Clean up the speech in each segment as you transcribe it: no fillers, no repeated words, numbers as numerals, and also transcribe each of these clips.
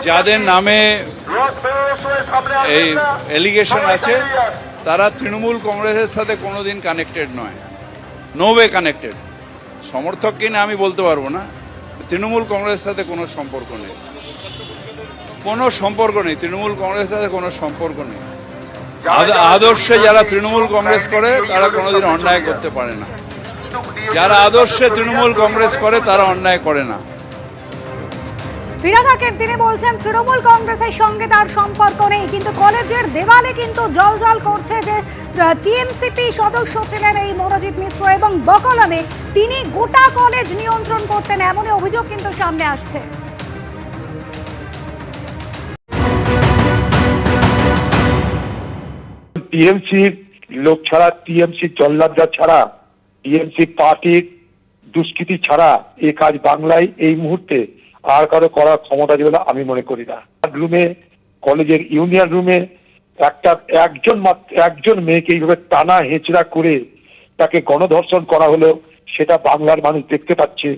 যাদের নামে এই এলিগেশন আছে তারা তৃণমূল কংগ্রেসের সাথে কোনোদিন কানেক্টেড নয়, নো ওয়ে কানেক্টেড। সমর্থক কিনা আমি বলতে পারবো না, তৃণমূল কংগ্রেসের সাথে কোনো সম্পর্ক নেই, কোনো সম্পর্ক নেই, তৃণমূল কংগ্রেসের সাথে কোনো সম্পর্ক নেই। আদর্শে যারা তৃণমূল কংগ্রেস করে তারা কোনোদিন অন্যায় করতে পারে না, যারা আদর্শে তৃণমূল কংগ্রেস করে তারা অন্যায় করে না। ফিরাদ হাকিম তিনি বলছেন তৃণমূল কংগ্রেসের সঙ্গে তার সম্পর্ক নেই, কিন্তু কলেজের দেওয়ালে কিন্তু জল করছে যে টিএমসিপি সদস্য ছিলেন এই মনোজিৎ মিশ্র এবং বকলমে তিনি গোটা কলেজ নিয়ন্ত্রণ করতেন, এমনই অভিযোগ কিন্তু সামনে আসছে। টিএমসি লোক ছাড়া, টিএমসি জল্লাদরা ছাড়া, টিএমসি পার্টির দুষ্কৃতি ছাড়া এ কাজ বাংলায় এই মুহূর্তে আর কারো করার ক্ষমতা দেবে না আমি মনে করি না। রুমে, কলেজের ইউনিয়ন রুমে একজন মেয়েকে এইভাবে টানা হেঁচড়া করে তাকে গণধর্ষণ করা হলো, সেটা বাংলার মানুষ দেখতে পাচ্ছে।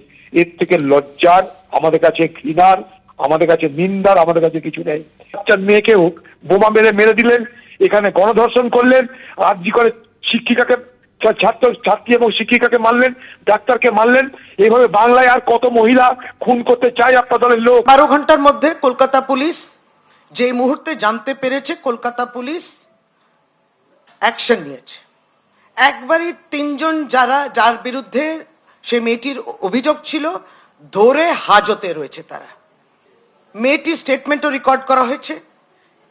এর থেকে লজ্জার, আমাদের কাছে ঘৃণার, আমাদের কাছে নিন্দার, আমাদের কাছে কিছু নেই। বাচ্চার মেয়েকেও বোমা মেরে দিলেন, এখানে গণধর্ষণ করলেন, আরজি করে শিক্ষিকাকে, ছাত্রী এবং শিক্ষিকাকে মারলেন, ডাক্তারকে মারলেন। এইভাবে বাংলায় আর কত মহিলা খুন করতে চায় আপনার দলের লোক? 12 ঘন্টার মধ্যে কলকাতা পুলিশ যে মুহূর্তে জানতে পেরেছে, কলকাতা পুলিশ অ্যাকশন নিয়েছে। একবারই 3 জন যার বিরুদ্ধে সে মেয়েটির অভিযোগ ছিল ধরে হাজতে রয়েছে তারা। মেয়েটির স্টেটমেন্টও রেকর্ড করা হয়েছে।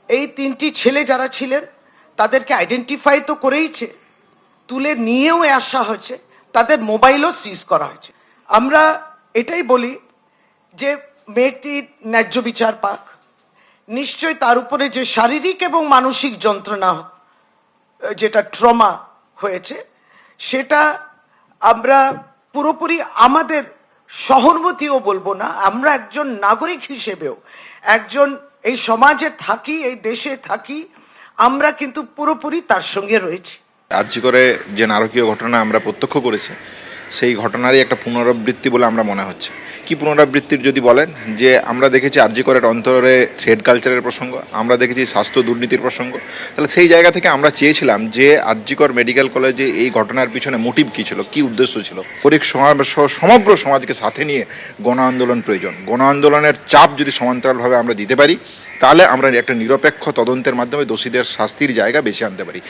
এই 3টি ছেলে যারা ছিলেন তাদেরকে আইডেন্টিফাই তো করেইছে, তুলে নিয়েও আসা হয়েছে, তাদের মোবাইলও সিজ করা হয়েছে। আমরা এটাই বলি যে মেয়েটির ন্যায্য বিচার পাক। নিশ্চয় তার উপরে যে শারীরিক এবং মানসিক যন্ত্রণা, যেটা ট্রমা হয়েছে, সেটা আমরা পুরোপুরি আমাদের সহানুভূতিও বলবো না, আমরা একজন নাগরিক হিসেবেও, একজন এই সমাজে থাকি, এই দেশে থাকি, আমরা কিন্তু পুরোপুরি তার সঙ্গে রয়েছি। আরজি করে যে নারকীয় ঘটনা আমরা প্রত্যক্ষ করেছি, সেই ঘটনারই একটা পুনরাবৃত্তি বলে আমরা মনে হচ্ছে। কি পুনরাবৃত্তির যদি বলেন, যে আমরা দেখেছি আরজি করের অন্তরে থ্রেড কালচারের প্রসঙ্গ, আমরা দেখেছি স্বাস্থ্য দুর্নীতির প্রসঙ্গ। তাহলে সেই জায়গা থেকে আমরা চেয়েছিলাম যে আরজি কর মেডিকেল কলেজে এই ঘটনার পিছনে মোটিভ কী ছিল, কী উদ্দেশ্য ছিল। সমগ্র সমাজকে সাথে নিয়ে গণ আন্দোলন প্রয়োজন। গণ আন্দোলনের চাপ যদি সমান্তরালভাবে আমরা দিতে পারি, তাহলে আমরা একটা নিরপেক্ষ তদন্তের মাধ্যমে দোষীদের শাস্তির জায়গা বেশি আনতে পারি।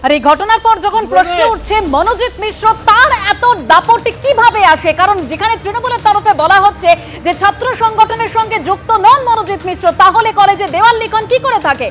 আর এই ঘটনার পর যখন প্রশ্ন উঠছে মনোজিৎ মিশ্র তার এত দাপটে কিভাবে আসে, কারণ যেখানে তৃণমূলের তরফে বলা হচ্ছে যে ছাত্র সংগঠনের সঙ্গে যুক্ত নন মনোজিৎ মিশ্র, তাহলে কলেজে দেওয়াল লিখন কি করে থাকে?